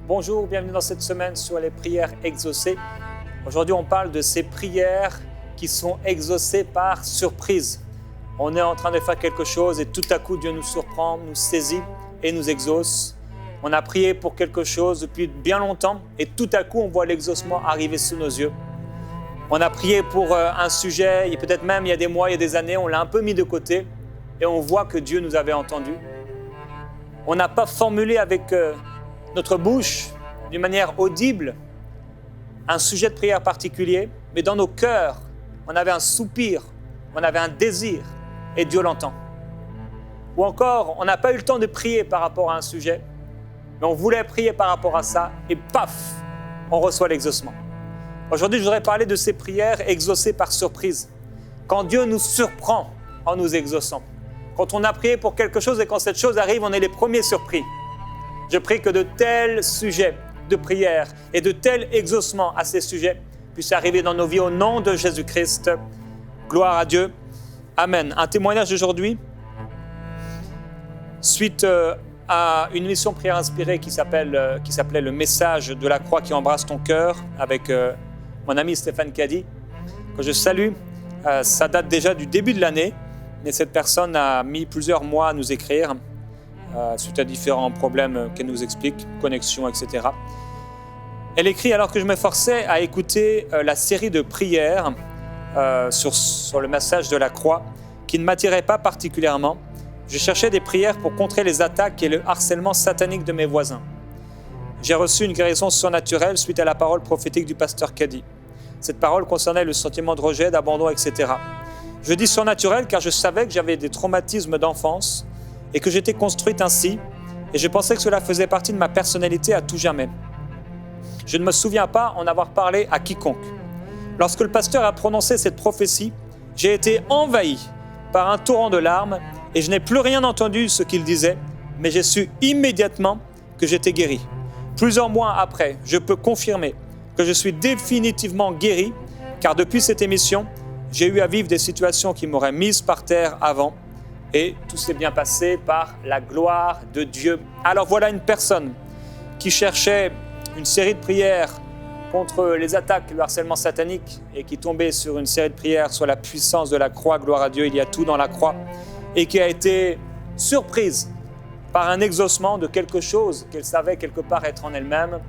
Bonjour, bienvenue dans cette semaine sur les prières exaucées. Aujourd'hui, on parle de ces prières qui sont exaucées par surprise. On est en train de faire quelque chose et tout à coup, Dieu nous surprend, nous saisit et nous exauce. On a prié pour quelque chose depuis bien longtemps et tout à coup, on voit l'exaucement arriver sous nos yeux. On a prié pour un sujet, et peut-être même il y a des mois, il y a des années, on l'a un peu mis de côté et on voit que Dieu nous avait entendus. On n'a pas formulé avec notre bouche, d'une manière audible, un sujet de prière particulier, mais dans nos cœurs, on avait un soupir, on avait un désir, et Dieu l'entend. Ou encore, on n'a pas eu le temps de prier par rapport à un sujet, mais on voulait prier par rapport à ça, et paf, on reçoit l'exaucement. Aujourd'hui, je voudrais parler de ces prières exaucées par surprise. Quand Dieu nous surprend en nous exauçant. Quand on a prié pour quelque chose et quand cette chose arrive, on est les premiers surpris. Je prie que de tels sujets de prière et de tels exaucements à ces sujets puissent arriver dans nos vies au nom de Jésus-Christ. Gloire à Dieu. Amen. Un témoignage d'aujourd'hui suite à une mission prière inspirée qui s'appelait Le message de la croix qui embrasse ton cœur avec mon ami Stéphane Caddy, que je salue. Ça date déjà du début de l'année, mais cette personne a mis plusieurs mois à nous écrire suite à différents problèmes qu'elle nous explique, connexion, etc. Elle écrit alors que je m'efforçais à écouter la série de prières sur le message de la croix qui ne m'attirait pas particulièrement. Je cherchais des prières pour contrer les attaques et le harcèlement satanique de mes voisins. J'ai reçu une guérison surnaturelle suite à la parole prophétique du pasteur Caddy. Cette parole concernait le sentiment de rejet, d'abandon, etc. Je dis surnaturel car je savais que j'avais des traumatismes d'enfance et que j'étais construite ainsi, et je pensais que cela faisait partie de ma personnalité à tout jamais. Je ne me souviens pas en avoir parlé à quiconque. Lorsque le pasteur a prononcé cette prophétie, j'ai été envahi par un torrent de larmes et je n'ai plus rien entendu ce qu'il disait, mais j'ai su immédiatement que j'étais guéri. Plusieurs mois après, je peux confirmer que je suis définitivement guéri, car depuis cette émission, j'ai eu à vivre des situations qui m'auraient mise par terre avant, et tout s'est bien passé par la gloire de Dieu. Alors voilà une personne qui cherchait une série de prières contre les attaques, le harcèlement satanique, et qui tombait sur une série de prières sur la puissance de la croix, gloire à Dieu, il y a tout dans la croix, et qui a été surprise par un exaucement de quelque chose qu'elle savait quelque part être en elle-même,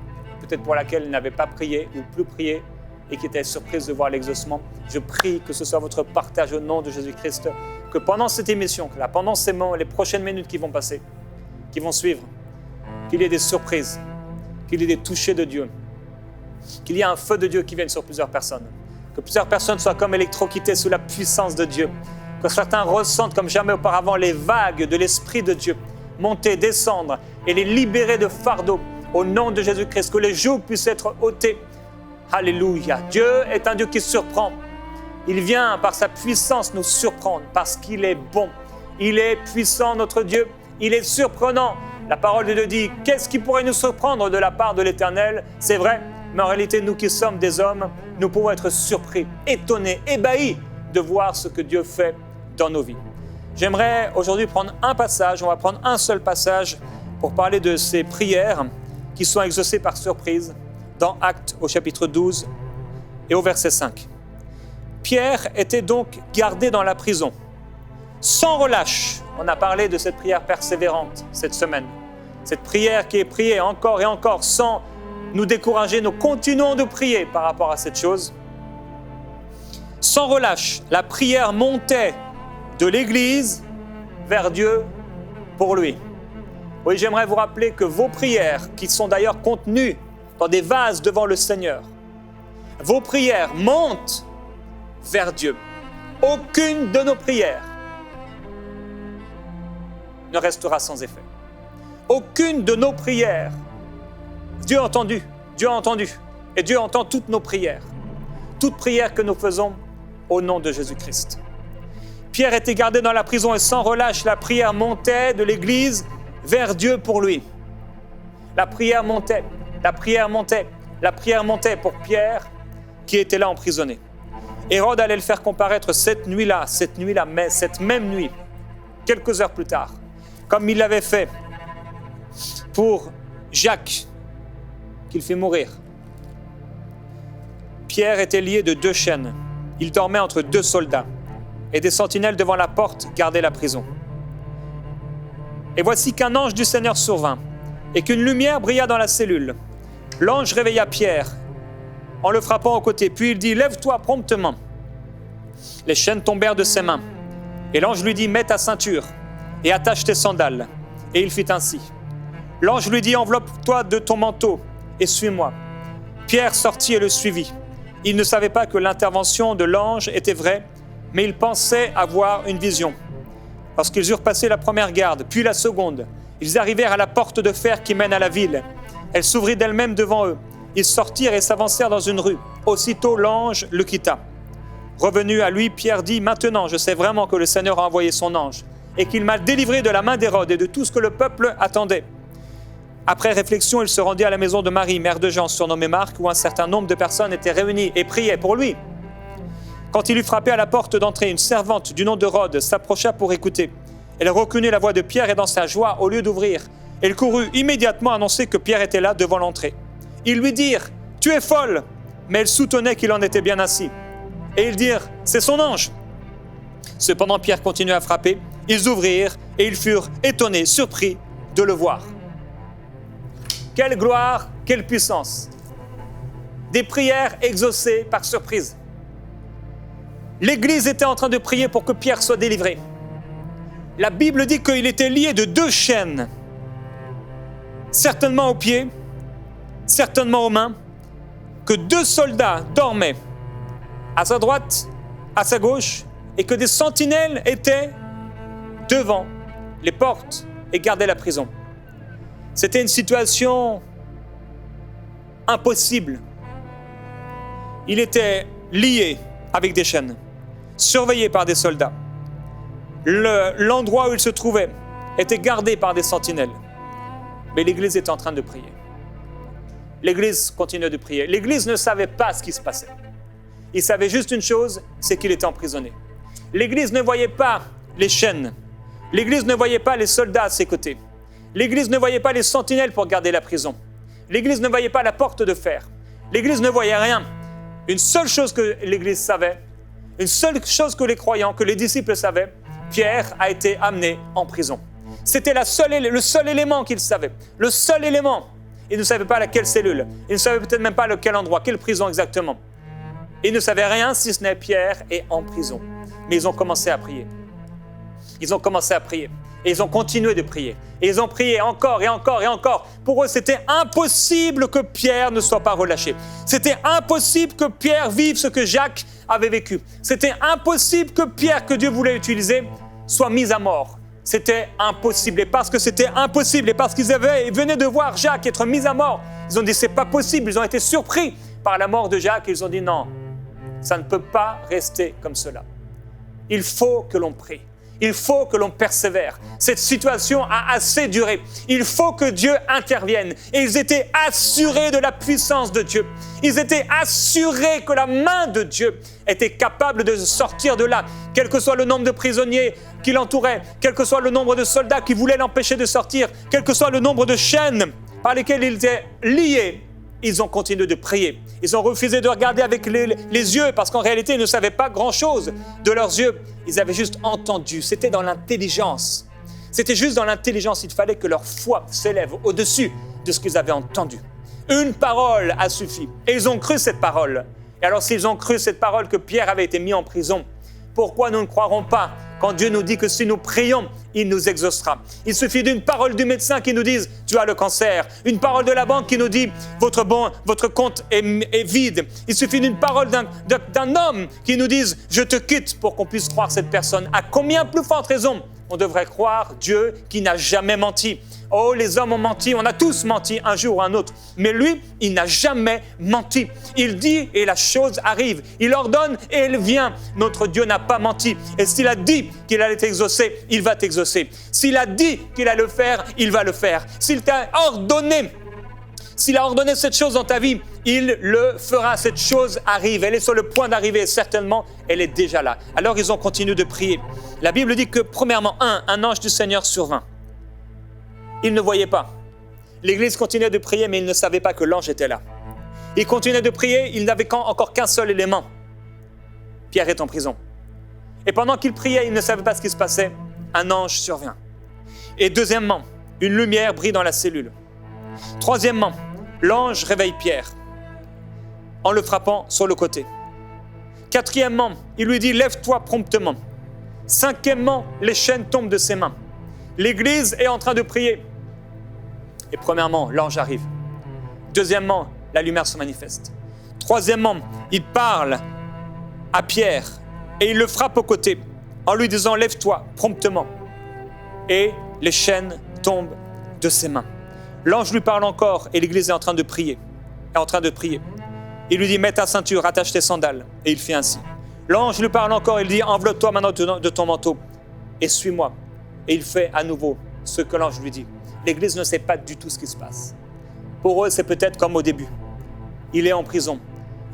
peut-être pour laquelle elle n'avait pas prié ou plus prié, et qui était surprise de voir l'exaucement. Je prie que ce soit votre partage au nom de Jésus-Christ, que pendant cette émission, que là, pendant les prochaines minutes qui vont passer, qui vont suivre, qu'il y ait des surprises, qu'il y ait des touchés de Dieu, qu'il y ait un feu de Dieu qui vienne sur plusieurs personnes, que plusieurs personnes soient comme électrocutées sous la puissance de Dieu, que certains ressentent comme jamais auparavant les vagues de l'Esprit de Dieu monter, descendre et les libérer de fardeaux au nom de Jésus-Christ, que les jougs puissent être ôtés. Alléluia. Dieu est un Dieu qui surprend. Il vient par sa puissance nous surprendre parce qu'il est bon. Il est puissant, notre Dieu. Il est surprenant. La parole de Dieu dit, qu'est-ce qui pourrait nous surprendre de la part de l'Éternel? C'est vrai, mais en réalité, nous qui sommes des hommes, nous pouvons être surpris, étonnés, ébahis de voir ce que Dieu fait dans nos vies. J'aimerais aujourd'hui prendre un passage, on va prendre un seul passage pour parler de ces prières qui sont exaucées par surprise dans Actes au chapitre 12 et au verset 5. Pierre était donc gardé dans la prison, sans relâche. On a parlé de cette prière persévérante cette semaine. Cette prière qui est priée encore et encore sans nous décourager. Nous continuons de prier par rapport à cette chose. Sans relâche, la prière montait de l'Église vers Dieu pour lui. Oui, j'aimerais vous rappeler que vos prières, qui sont d'ailleurs contenues dans des vases devant le Seigneur, vos prières montent vers Dieu. Aucune de nos prières ne restera sans effet. Aucune de nos prières, Dieu a entendu, et Dieu entend toutes nos prières, toutes prières que nous faisons au nom de Jésus-Christ. Pierre était gardé dans la prison et sans relâche, la prière montait de l'Église vers Dieu pour lui. La prière montait pour Pierre qui était là emprisonné. Hérode allait le faire comparaître cette même nuit, quelques heures plus tard, comme il l'avait fait pour Jacques, qu'il fit mourir. Pierre était lié de 2 chaînes. Il dormait entre 2 soldats, et des sentinelles devant la porte gardaient la prison. Et voici qu'un ange du Seigneur survint, et qu'une lumière brilla dans la cellule. L'ange réveilla Pierre, en le frappant au côté, puis il dit « Lève-toi promptement ». Les chaînes tombèrent de ses mains, et l'ange lui dit « Mets ta ceinture, et attache tes sandales ». Et il fit ainsi. L'ange lui dit « Enveloppe-toi de ton manteau, et suis-moi ». Pierre sortit et le suivit. Il ne savait pas que l'intervention de l'ange était vraie, mais il pensait avoir une vision. Lorsqu'ils eurent passé la première garde, puis la seconde, ils arrivèrent à la porte de fer qui mène à la ville. Elle s'ouvrit d'elle-même devant eux. Ils sortirent et s'avancèrent dans une rue. Aussitôt, l'ange le quitta. Revenu à lui, Pierre dit « Maintenant, je sais vraiment que le Seigneur a envoyé son ange et qu'il m'a délivré de la main d'Hérode et de tout ce que le peuple attendait. » Après réflexion, il se rendit à la maison de Marie, mère de Jean, surnommée Marc, où un certain nombre de personnes étaient réunies et priaient pour lui. Quand il eut frappé à la porte d'entrée, une servante du nom de Rhodes s'approcha pour écouter. Elle reconnut la voix de Pierre et dans sa joie, au lieu d'ouvrir, elle courut immédiatement annoncer que Pierre était là devant l'entrée. Ils lui dirent « Tu es folle !» Mais elle soutenait qu'il en était bien ainsi. Et ils dirent « C'est son ange !» Cependant, Pierre continuait à frapper. Ils ouvrirent et ils furent étonnés, surpris de le voir. Quelle gloire, quelle puissance! Des prières exaucées par surprise. L'Église était en train de prier pour que Pierre soit délivré. La Bible dit qu'il était lié de 2 chaînes, certainement aux pieds, certainement aux mains, que 2 soldats dormaient à sa droite, à sa gauche, et que des sentinelles étaient devant les portes et gardaient la prison. C'était une situation impossible. Il était lié avec des chaînes, surveillé par des soldats. L'endroit où il se trouvait était gardé par des sentinelles. Mais l'Église était en train de prier. L'Église continuait de prier. L'Église ne savait pas ce qui se passait. Il savait juste une chose, c'est qu'il était emprisonné. L'Église ne voyait pas les chaînes. L'Église ne voyait pas les soldats à ses côtés. L'Église ne voyait pas les sentinelles pour garder la prison. L'Église ne voyait pas la porte de fer. L'Église ne voyait rien. Une seule chose que l'Église savait, une seule chose que les croyants, que les disciples savaient, Pierre a été amené en prison. C'était le seul élément qu'ils savaient. Le seul élément. Ils ne savaient pas laquelle cellule. Ils ne savaient peut-être même pas lequel endroit, quelle prison exactement. Ils ne savaient rien si ce n'est Pierre est en prison. Mais ils ont commencé à prier. Ils ont commencé à prier. Et ils ont continué de prier. Et ils ont prié encore et encore et encore. Pour eux, c'était impossible que Pierre ne soit pas relâché. C'était impossible que Pierre vive ce que Jacques avait vécu. C'était impossible que Pierre, que Dieu voulait utiliser, soit mis à mort. C'était impossible. Et parce que c'était impossible, et parce qu'ils venaient de voir Jacques être mis à mort, ils ont dit c'est pas possible. Ils ont été surpris par la mort de Jacques. Et ils ont dit non, ça ne peut pas rester comme cela. Il faut que l'on prie. Il faut que l'on persévère. Cette situation a assez duré. Il faut que Dieu intervienne. Et ils étaient assurés de la puissance de Dieu. Ils étaient assurés que la main de Dieu était capable de sortir de là. Quel que soit le nombre de prisonniers qui l'entouraient, quel que soit le nombre de soldats qui voulaient l'empêcher de sortir, quel que soit le nombre de chaînes par lesquelles il était lié, ils ont continué de prier. Ils ont refusé de regarder avec les yeux parce qu'en réalité, ils ne savaient pas grand-chose de leurs yeux. Ils avaient juste entendu. C'était dans l'intelligence. C'était juste dans l'intelligence. Il fallait que leur foi s'élève au-dessus de ce qu'ils avaient entendu. Une parole a suffi. Et ils ont cru cette parole. Et alors, s'ils ont cru cette parole que Pierre avait été mis en prison, pourquoi nous ne croirons pas quand Dieu nous dit que si nous prions, il nous exaucera? Il suffit d'une parole du médecin qui nous dise « tu as le cancer », une parole de la banque qui nous dit « votre compte est vide ». Il suffit d'une parole d'un homme qui nous dise « je te quitte » pour qu'on puisse croire cette personne. À combien plus forte raison on devrait croire Dieu qui n'a jamais menti? Oh, les hommes ont menti, on a tous menti un jour ou un autre. Mais lui, il n'a jamais menti. Il dit et la chose arrive. Il ordonne et elle vient. Notre Dieu n'a pas menti. Et s'il a dit qu'il allait t'exaucer, il va t'exaucer. S'il a dit qu'il allait le faire, il va le faire. S'il a ordonné cette chose dans ta vie, il le fera. Cette chose arrive. Elle est sur le point d'arriver. Certainement, elle est déjà là. Alors, ils ont continué de prier. La Bible dit que, premièrement, un ange du Seigneur survint. Il ne voyait pas. L'église continuait de prier, mais ils ne savaient pas que l'ange était là. Ils continuaient de prier, ils n'avaient encore qu'un seul élément. Pierre est en prison. Et pendant qu'ils priaient, ils ne savaient pas ce qui se passait. Un ange survient. Et deuxièmement, une lumière brille dans la cellule. Troisièmement, l'ange réveille Pierre en le frappant sur le côté. Quatrièmement, il lui dit « Lève-toi promptement ». Cinquièmement, les chaînes tombent de ses mains. L'église est en train de prier. Et premièrement, l'ange arrive. Deuxièmement, la lumière se manifeste. Troisièmement, il parle à Pierre et il le frappe au côté en lui disant « Lève-toi promptement ». Et les chaînes tombent de ses mains. L'ange lui parle encore et l'église est en train de prier. Il lui dit « Mets ta ceinture, attache tes sandales ». Et il fait ainsi. L'ange lui parle encore, il dit « Enveloppe-toi maintenant de ton manteau et suis-moi ». Et il fait à nouveau ce que l'ange lui dit. L'église ne sait pas du tout ce qui se passe. Pour eux, c'est peut-être comme au début. Il est en prison.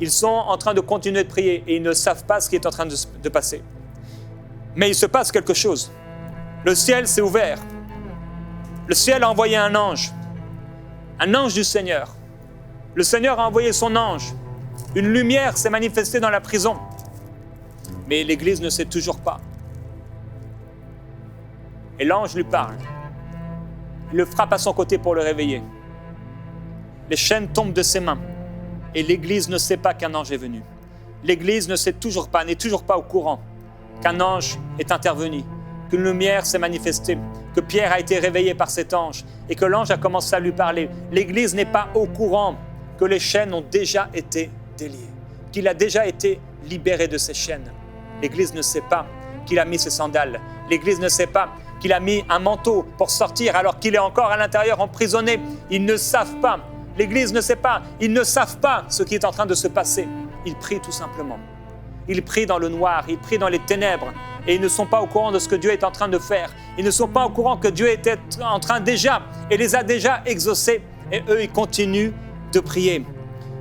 Ils sont en train de continuer de prier et ils ne savent pas ce qui est en train de passer. Mais il se passe quelque chose. Le ciel s'est ouvert. Le ciel a envoyé un ange du Seigneur. Le Seigneur a envoyé son ange. Une lumière s'est manifestée dans la prison. Mais l'église ne sait toujours pas. Et l'ange lui parle. Il le frappe à son côté pour le réveiller. Les chaînes tombent de ses mains. Et l'église ne sait pas qu'un ange est venu. L'église ne sait toujours pas, n'est toujours pas au courant qu'un ange est intervenu, qu'une lumière s'est manifestée, que Pierre a été réveillé par cet ange et que l'ange a commencé à lui parler. L'église n'est pas au courant que les chaînes ont déjà été déliées, qu'il a déjà été libéré de ses chaînes. L'église ne sait pas qu'il a mis ses sandales. L'église ne sait pas qu'il a mis un manteau pour sortir alors qu'il est encore à l'intérieur emprisonné. Ils ne savent pas. L'église ne sait pas. Ils ne savent pas ce qui est en train de se passer. Ils prient tout simplement. Ils prient dans le noir, ils prient dans les ténèbres et ils ne sont pas au courant de ce que Dieu est en train de faire. Ils ne sont pas au courant que Dieu était en train déjà et les a déjà exaucés. Et eux, ils continuent de prier.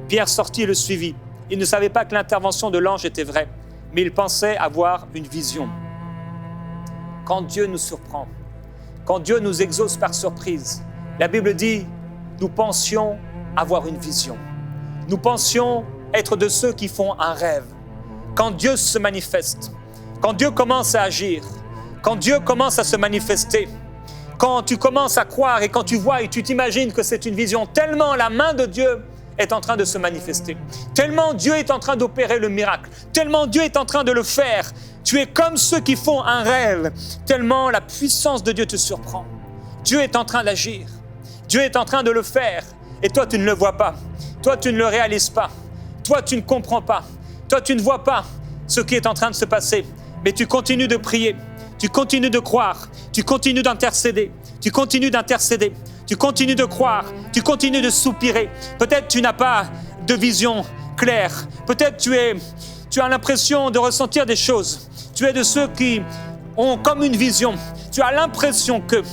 Pierre sortit et le suivit. Il ne savait pas que l'intervention de l'ange était vraie, mais il pensait avoir une vision. Quand Dieu nous surprend, quand Dieu nous exauce par surprise, la Bible dit, nous pensions avoir une vision. Nous pensions être de ceux qui font un rêve. Quand Dieu se manifeste, quand Dieu commence à agir, quand Dieu commence à se manifester, quand tu commences à croire et quand tu vois et tu t'imagines que c'est une vision, tellement la main de Dieu est en train de se manifester, tellement Dieu est en train d'opérer le miracle, tellement Dieu est en train de le faire, tu es comme ceux qui font un rêve, tellement la puissance de Dieu te surprend. Dieu est en train d'agir, Dieu est en train de le faire et toi tu ne le vois pas, toi tu ne le réalises pas, toi tu ne comprends pas, toi tu ne vois pas ce qui est en train de se passer, mais tu continues de prier, tu continues de croire, tu continues d'intercéder, tu continues d'intercéder, tu continues de croire, tu continues de soupirer. Peut-être tu n'as pas de vision claire, peut-être tu as l'impression de ressentir des choses. Tu es de ceux qui ont comme une vision. Tu as l'impression que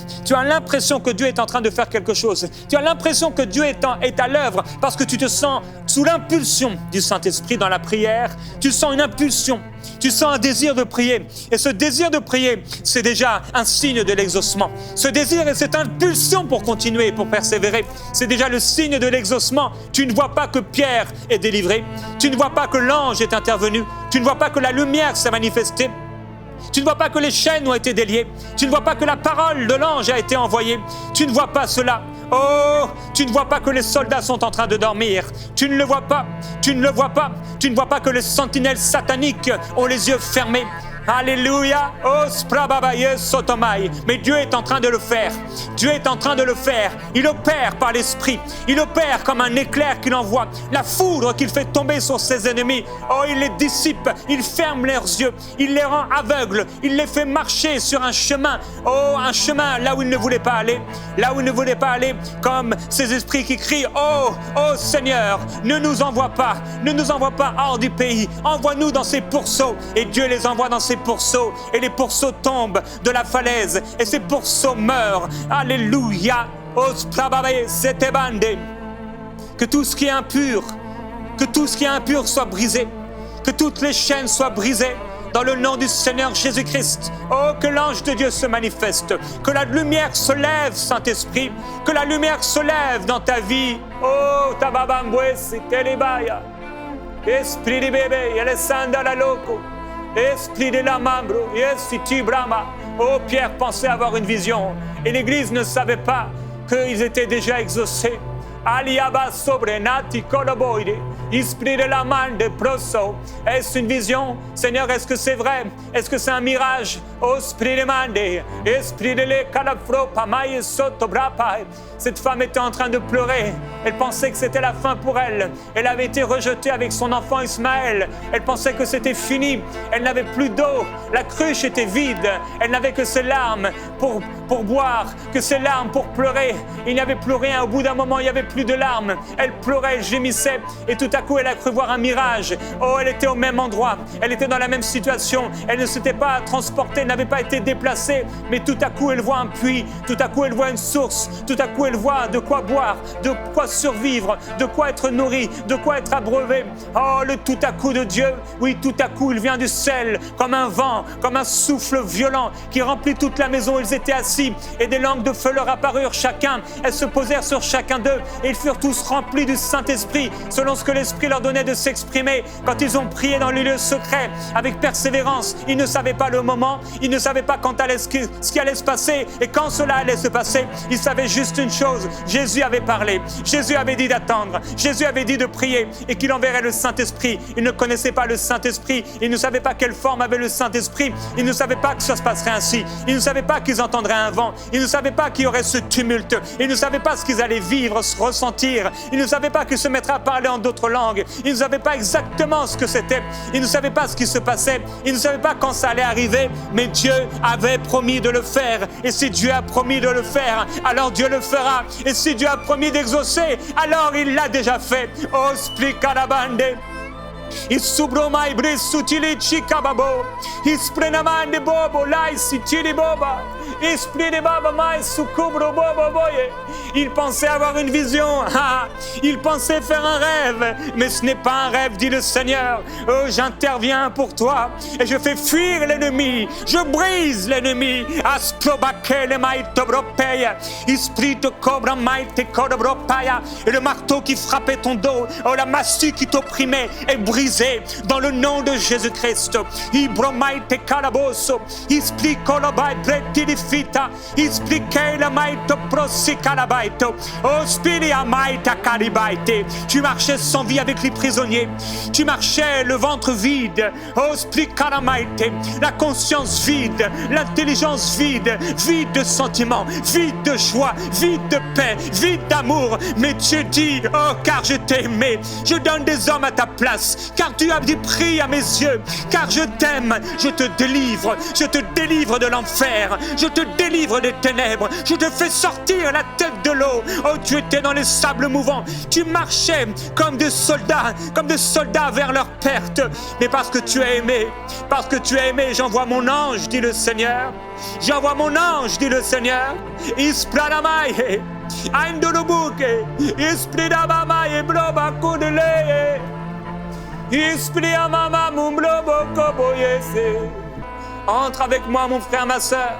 Dieu est en train de faire quelque chose. Tu as l'impression que Dieu est à l'œuvre parce que tu te sens sous l'impulsion du Saint-Esprit dans la prière. Tu sens une impulsion, tu sens un désir de prier. Et ce désir de prier, c'est déjà un signe de l'exaucement. Ce désir et cette impulsion pour continuer et pour persévérer, c'est déjà le signe de l'exaucement. Tu ne vois pas que Pierre est délivré. Tu ne vois pas que l'ange est intervenu. Tu ne vois pas que la lumière s'est manifestée. Tu ne vois pas que les chaînes ont été déliées. Tu ne vois pas que la parole de l'ange a été envoyée. Tu ne vois pas cela. Oh, tu ne vois pas que les soldats sont en train de dormir. Tu ne le vois pas. Tu ne le vois pas. Tu ne vois pas que les sentinelles sataniques ont les yeux fermés. Alléluia. Oh, sprababaye sotomai. Mais Dieu est en train de le faire. Dieu est en train de le faire. Il opère par l'Esprit. Il opère comme un éclair qu'il envoie. La foudre qu'il fait tomber sur ses ennemis. Oh, il les dissipe. Il ferme leurs yeux. Il les rend aveugles. Il les fait marcher sur un chemin. Oh, un chemin là où ils ne voulaient pas aller. Là où ils ne voulaient pas aller. Comme ces esprits qui crient, oh, oh Seigneur, ne nous envoie pas. Ne nous envoie pas hors du pays. Envoie-nous dans ces pourceaux. Et Dieu les envoie dans ces pourceaux et les pourceaux tombent de la falaise et ces pourceaux meurent. Alléluia. Que tout ce qui est impur, soit brisé, que toutes les chaînes soient brisées. dans le nom du Seigneur Jésus-Christ. Oh, que l'ange de Dieu se manifeste, que la lumière se lève, Saint-Esprit, que la lumière se lève dans ta vie. Oh, tababambouesi, telebaya, esprit de bébé, yelesanda la loco, esprit de la membro, yesi tibrama. Oh, Pierre pensait avoir une vision, et l'Église ne savait pas qu'ils étaient déjà exaucés. Aliaba sobrenati coloboide, esprit de la main de proso. Est-ce une vision? Seigneur, est-ce que c'est vrai? Est-ce que c'est un mirage? Oh, esprit de mande, esprit de le calafro, pamaye soto brapa. Cette femme était en train de pleurer. Elle pensait que c'était la fin pour elle. Elle avait été rejetée avec son enfant Ismaël. Elle pensait que c'était fini. Elle n'avait plus d'eau. La cruche était vide. Elle n'avait que ses larmes pour boire, que ses larmes pour pleurer. Il n'y avait plus rien. Au bout d'un moment, il n'y avait plus de larmes. Elle pleurait, elle gémissait. Et tout à coup, elle a cru voir un mirage. Oh, elle était au même endroit. Elle était dans la même situation. Elle ne s'était pas transportée, n'avait pas été déplacée. Mais tout à coup, elle voit un puits. Tout à coup, elle voit une source. Tout à coup, elle voit de quoi boire, de quoi survivre, de quoi être nourri, de quoi être abreuvé. Oh, le tout à coup de Dieu. Oui, tout à coup, il vient du ciel, comme un vent, comme un souffle violent qui remplit toute la maison. Ils étaient assis et des langues de feu leur apparurent chacun. Elles se posèrent sur chacun d'eux et ils furent tous remplis du Saint-Esprit, selon ce que l'Esprit leur donnait de s'exprimer. Quand ils ont prié dans les lieux secrets, avec persévérance, ils ne savaient pas le moment, ils ne savaient pas ce qui allait se passer et quand cela allait se passer. Ils savaient juste une chose, Jésus avait parlé, Jésus avait dit d'attendre, Jésus avait dit de prier et qu'il enverrait le Saint-Esprit. Ils ne connaissaient pas le Saint-Esprit, ils ne savaient pas quelle forme avait le Saint-Esprit, ils ne savaient pas que ça se passerait ainsi, ils ne savaient pas qu'ils entendraient un vent, ils ne savaient pas qu'il y aurait ce tumulte, ils ne savaient pas ce qu'ils allaient vivre, se ressentir, ils ne savaient pas qu'ils se mettraient à parler en d'autres langues, ils ne savaient pas exactement ce que c'était, ils ne savaient pas ce qui se passait, ils ne savaient pas quand ça allait arriver, mais Dieu avait promis de le faire, et si Dieu a promis de le faire, alors Dieu le fera, et si Dieu a promis d'exaucer, alors il l'a déjà fait. Oh, splicarabande. Isubroma ibris sutili chikababo. Isprenamande bobo lai sitili boba. Esprit de baba mai sukubro bobo boye. Il pensait avoir une vision. Il pensait faire un rêve. Mais ce n'est pas un rêve, dit le Seigneur. Oh, j'interviens pour toi. Et je fais fuir l'ennemi. Je brise l'ennemi. Asprobakele mai tobropeya. Esprit de cobra mai te kodobropaya. Et le marteau qui frappait ton dos. Oh, la massue qui t'opprimait est brisée. Dans le nom de Jésus-Christ. Ibromai te kalaboso. Esprit kolobai breti di fita. Esprit kele mai to prosikalabai. Oh, spiria mai ta karibaite. Tu marchais sans vie avec les prisonniers. Tu marchais le ventre vide. Oh, splikaramaite. La conscience vide. L'intelligence vide. Vide de sentiments. Vide de joie. Vide de paix. Vide d'amour. Mais Dieu dit, oh, car je t'ai aimé. Je donne des hommes à ta place. Car tu as du prix à mes yeux. Car je t'aime. Je te délivre. Je te délivre de l'enfer. Je te délivre des ténèbres. Je te fais sortir la tête de l'eau. Oh, tu étais dans les sables mouvants. Tu marchais comme des soldats vers leur perte. Mais parce que tu as aimé, j'envoie mon ange, dit le Seigneur. J'envoie mon ange, dit le Seigneur. Ispranamaye, Aindolobuke, Ispridabamaye, Blobakudele, Ispriamama, Mumblobokoboyese. Entre avec moi, mon frère, ma sœur.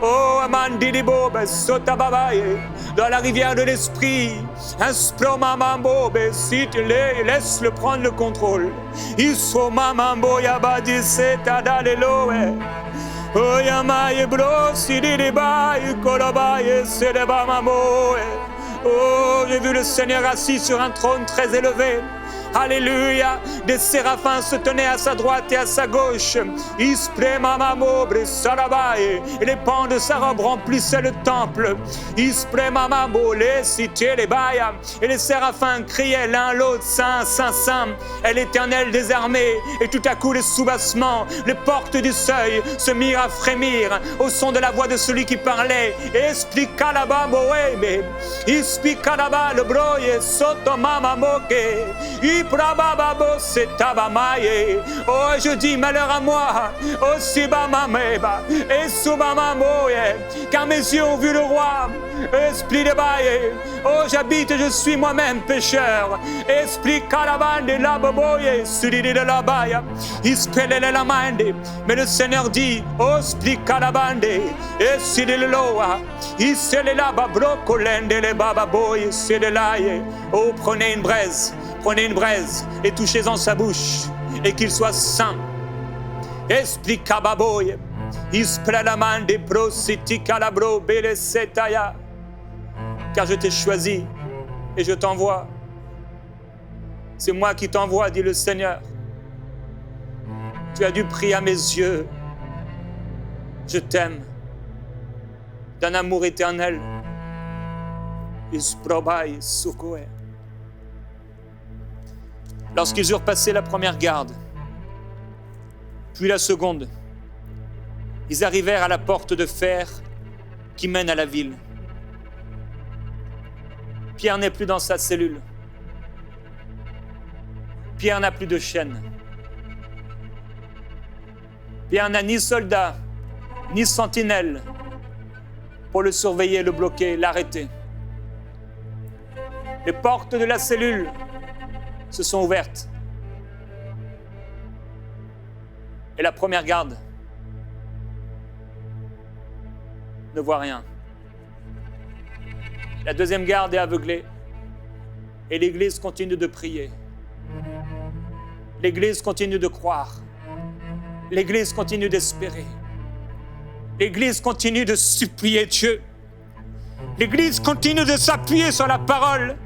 Oh, Amandilibo, Sotababaye, dans la rivière de l'esprit. Inspromamambo, laisse-le prendre le contrôle. Isomamambo, Yabadi, Setadaleloe. Oh, Yamaye, Bro, Sidilibaye, Kolabaye, Sedebamamo. Oh, j'ai vu le Seigneur assis sur un trône très élevé. Alléluia, des séraphins se tenaient à sa droite et à sa gauche. Ispremamamobre sarabaye, et les pans de sa robe remplissaient le temple. Ispremamamole sitelebaia, et les séraphins criaient l'un l'autre, Saint, Saint, Saint, est l'Éternel des armées. Et tout à coup, les soubassements, les portes du seuil se mirent à frémir au son de la voix de celui qui parlait. Explikalaba moebe, ispikalaba le broye sotomamamoke. Iprabababo setabamaye. Oh, je dis malheur à moi. Oh, sibamameba. Et subamamoye. Car mes yeux ont vu le roi. Esprit de baye. Oh, j'habite, je suis moi-même pécheur. Esprit caravane de la boboye. Sudi de la baya. Ispelele la mande. Mais le Seigneur dit, oh, esprit caravane. Et si de l'eau. Isele la babro colende le bababoye. C'est de l'aïe. Oh, prenez une braise et touchez-en sa bouche et qu'il soit saint. Esprit kababoye, ispralamande prositi calabro bele setaya. Car je t'ai choisi et je t'envoie. C'est moi qui t'envoie, dit le Seigneur. Tu as du prix à mes yeux. Je t'aime d'un amour éternel. Isprobai sukoe. Lorsqu'ils eurent passé la première garde, puis la seconde, ils arrivèrent à la porte de fer qui mène à la ville. Pierre n'est plus dans sa cellule. Pierre n'a plus de chaîne. Pierre n'a ni soldat, ni sentinelle pour le surveiller, le bloquer, l'arrêter. Les portes de la cellule se sont ouvertes. Et la première garde ne voit rien. La deuxième garde est aveuglée. Et l'Église continue de prier. L'Église continue de croire. L'Église continue d'espérer. L'Église continue de supplier Dieu. L'Église continue de s'appuyer sur la parole.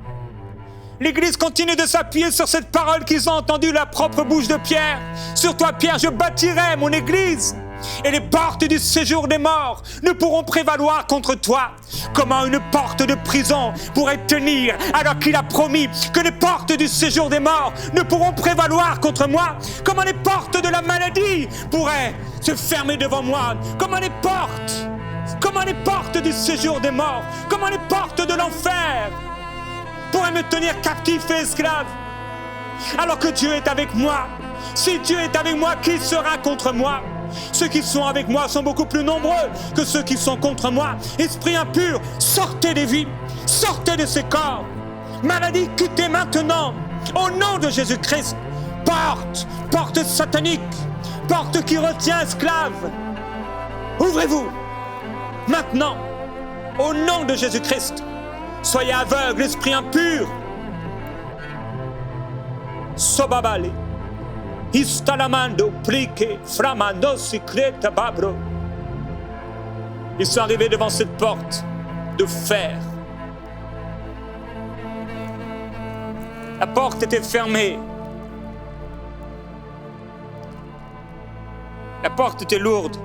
L'Église continue de s'appuyer sur cette parole qu'ils ont entendue de la propre bouche de Pierre. Sur toi, Pierre, je bâtirai mon Église. Et les portes du séjour des morts ne pourront prévaloir contre toi. Comment une porte de prison pourrait tenir alors qu'il a promis que les portes du séjour des morts ne pourront prévaloir contre moi? Comment les portes de la maladie pourraient se fermer devant moi? Comment les portes du séjour des morts, comment les portes de l'enfer pourraient me tenir captif et esclave? Alors que Dieu est avec moi. Si Dieu est avec moi, qui sera contre moi? Ceux qui sont avec moi sont beaucoup plus nombreux que ceux qui sont contre moi. Esprit impur, sortez des vies, sortez de ces corps. Maladie, quittez maintenant, au nom de Jésus-Christ. Porte satanique, porte qui retient esclave. Ouvrez-vous, maintenant, au nom de Jésus-Christ. Soyez aveugles, esprit impur. Sobabale. Istalamando, plique, framando, secreta, babro. Ils sont arrivés devant cette porte de fer. La porte était fermée. La porte était lourde.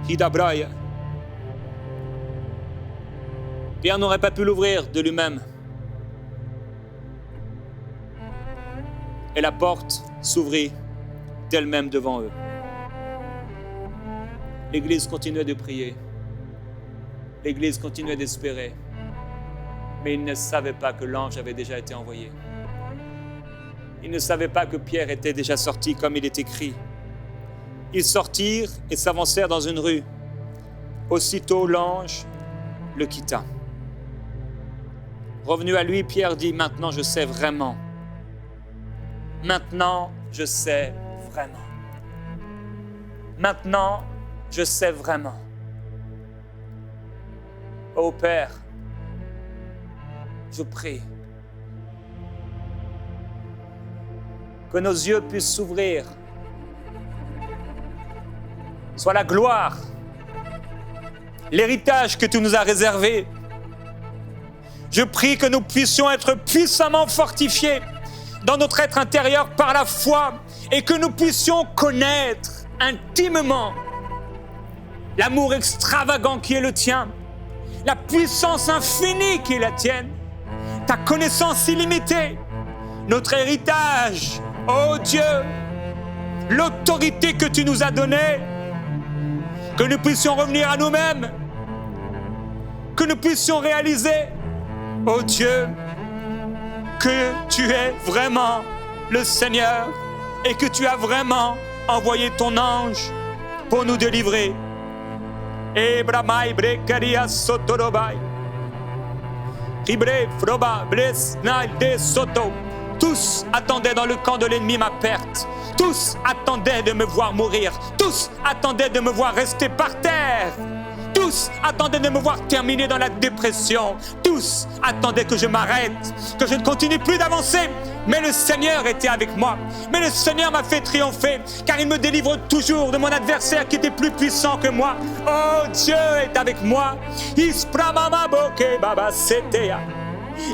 Hidabraya. Pierre n'aurait pas pu l'ouvrir de lui-même. Et la porte s'ouvrit d'elle-même devant eux. L'Église continuait de prier. L'Église continuait d'espérer. Mais ils ne savaient pas que l'ange avait déjà été envoyé. Ils ne savaient pas que Pierre était déjà sorti comme il est écrit. Ils sortirent et s'avancèrent dans une rue. Aussitôt l'ange le quitta. Revenu à lui, Pierre dit, maintenant je sais vraiment. Maintenant, je sais vraiment. Maintenant, je sais vraiment. Ô Père, je prie que nos yeux puissent s'ouvrir. Soit la gloire, l'héritage que tu nous as réservé. Je prie que nous puissions être puissamment fortifiés dans notre être intérieur par la foi et que nous puissions connaître intimement l'amour extravagant qui est le tien, la puissance infinie qui est la tienne, ta connaissance illimitée, notre héritage, ô Dieu, l'autorité que tu nous as donnée, que nous puissions revenir à nous-mêmes, que nous puissions réaliser Oh Dieu, que tu es vraiment le Seigneur et que tu as vraiment envoyé ton ange pour nous délivrer. Ebramai brekaria sotorobai. Ribre froba blesnal de soto. Tous attendaient dans le camp de l'ennemi ma perte. Tous attendaient de me voir mourir. Tous attendaient de me voir rester par terre. Tous attendaient de me voir terminer dans la dépression. Tous attendaient que je m'arrête, que je ne continue plus d'avancer. Mais le Seigneur était avec moi. Mais le Seigneur m'a fait triompher, car il me délivre toujours de mon adversaire qui était plus puissant que moi. Oh, Dieu est avec moi. Ispramamaboke baba seteya.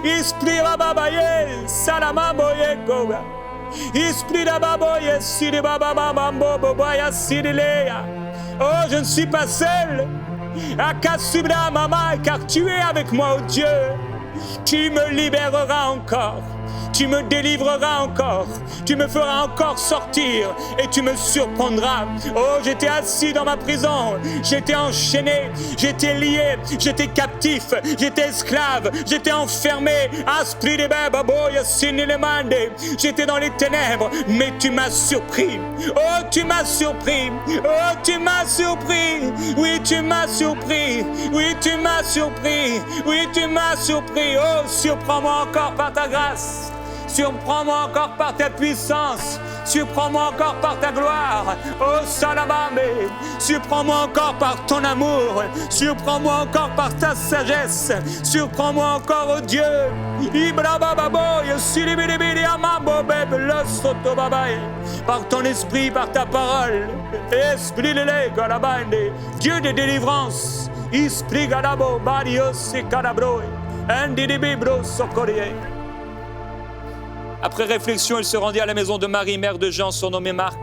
Isprirababaye salamaboye koga. Isprirababoye siribababambo boboya sirileya. Oh, je ne suis pas seul. Akasubra mama, car tu es avec moi, oh Dieu. Tu me libéreras encore. Tu me délivreras encore. Tu me feras encore sortir et tu me surprendras. Oh, j'étais assis dans ma prison. J'étais enchaîné. J'étais lié. J'étais captif. J'étais esclave. J'étais enfermé. J'étais dans les ténèbres. Mais tu m'as surpris. Oh, tu m'as surpris. Oh, tu m'as surpris. Oui, tu m'as surpris. Oui, tu m'as surpris. Oui, tu m'as surpris. Oh, surprends-moi encore par ta grâce. Surprends-moi encore par ta puissance. Surprends-moi encore par ta gloire. Oh Salamambe. Surprends-moi encore par ton amour. Surprends-moi encore par ta sagesse. Surprends-moi encore, oh Dieu. Par ton esprit, par ta parole. Esprit de l'Egalabande. Dieu de délivrance. Esprit Galabo, Barios et Calabro. Indidibibro Socorie. Après réflexion, il se rendit à la maison de Marie, mère de Jean, surnommé Marc,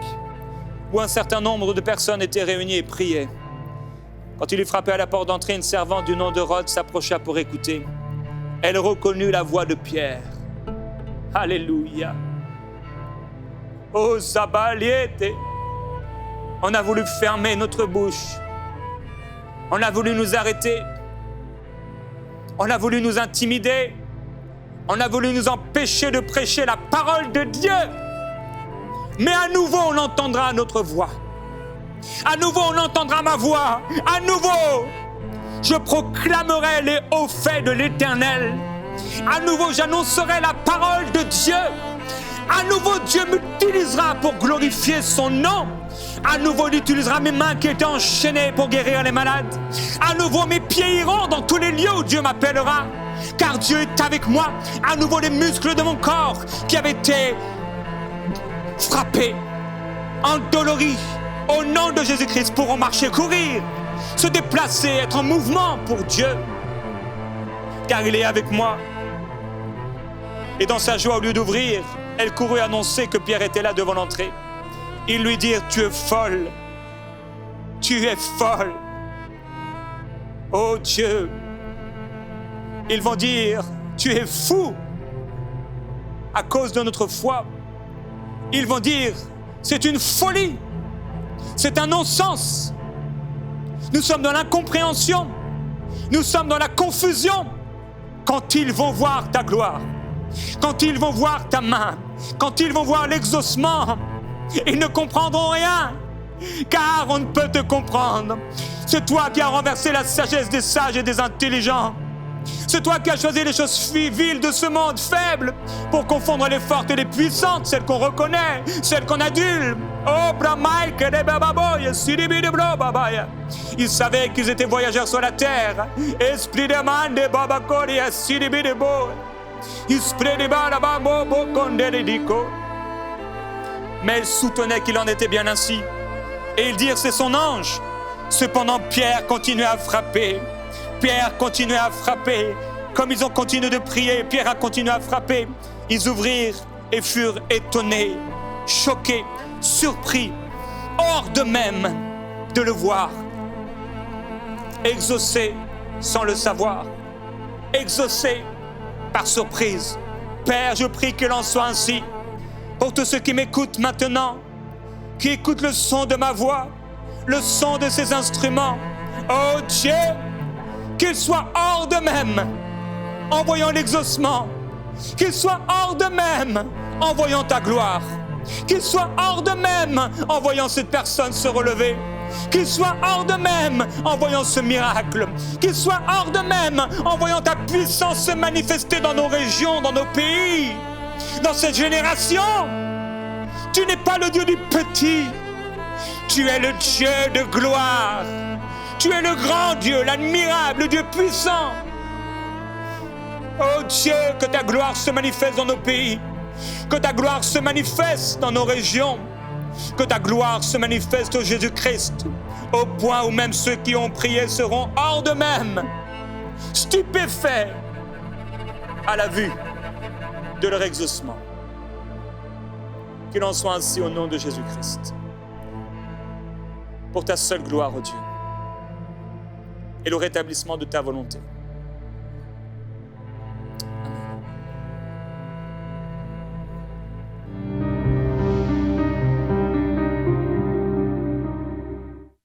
où un certain nombre de personnes étaient réunies et priaient. Quand il eut frappé à la porte d'entrée, une servante du nom de Rhodes s'approcha pour écouter. Elle reconnut la voix de Pierre. Alléluia. Oh Zabaliete. On a voulu fermer notre bouche. On a voulu nous arrêter. On a voulu nous intimider. On a voulu nous empêcher de prêcher la parole de Dieu. Mais à nouveau, on entendra notre voix. À nouveau, on entendra ma voix. À nouveau, je proclamerai les hauts faits de l'Éternel. À nouveau, j'annoncerai la parole de Dieu. À nouveau, Dieu m'utilisera pour glorifier son nom. À nouveau, il utilisera mes mains qui étaient enchaînées pour guérir les malades. À nouveau, mes pieds iront dans tous les lieux où Dieu m'appellera. Car Dieu est avec moi. À nouveau, les muscles de mon corps qui avaient été frappés, endoloris, au nom de Jésus-Christ, pourront marcher, courir, se déplacer, être en mouvement pour Dieu. Car il est avec moi. Et dans sa joie, au lieu d'ouvrir, elle courut annoncer que Pierre était là devant l'entrée. Ils lui dirent, tu es folle. Tu es folle. Oh Dieu. Ils vont dire, tu es fou à cause de notre foi. Ils vont dire, c'est une folie, c'est un non-sens. Nous sommes dans l'incompréhension, nous sommes dans la confusion. Quand ils vont voir ta gloire, quand ils vont voir ta main, quand ils vont voir l'exaucement, ils ne comprendront rien, car on ne peut te comprendre. C'est toi qui as renversé la sagesse des sages et des intelligents. C'est toi qui as choisi les choses viles de ce monde faible pour confondre les fortes et les puissantes, celles qu'on reconnaît, celles qu'on adule. Oh, ils savaient qu'ils étaient voyageurs sur la terre. Esprit de man de babakori à Siribidebo. Esprit de balababo kondelidico. Mais ils soutenaient qu'il en était bien ainsi. Et ils dirent, c'est son ange. Cependant, Pierre continuait à frapper. Pierre continuait à frapper. Comme ils ont continué de prier, Pierre a continué à frapper. Ils ouvrirent et furent étonnés, choqués, surpris, hors d'eux-mêmes de le voir. Exaucés sans le savoir. Exaucés par surprise. Père, je prie qu'il en soit ainsi. Pour tous ceux qui m'écoutent maintenant, qui écoutent le son de ma voix, le son de ces instruments. Oh Dieu, qu'ils soient hors d'eux-mêmes en voyant l'exaucement, qu'ils soient hors d'eux-mêmes en voyant ta gloire, qu'ils soient hors d'eux-mêmes en voyant cette personne se relever, qu'ils soient hors d'eux-mêmes en voyant ce miracle, qu'ils soient hors d'eux-mêmes en voyant ta puissance se manifester dans nos régions, dans nos pays, dans cette génération. Tu n'es pas le Dieu du petit, tu es le Dieu de gloire, tu es le grand Dieu, l'admirable, le Dieu puissant. Oh Dieu, que ta gloire se manifeste dans nos pays, que ta gloire se manifeste dans nos régions, que ta gloire se manifeste au Jésus-Christ, au point où même ceux qui ont prié seront hors d'eux-mêmes, stupéfaits à la vue de leur exaucement. Qu'il en soit ainsi au nom de Jésus-Christ. Pour ta seule gloire, ô Dieu, et le rétablissement de ta volonté.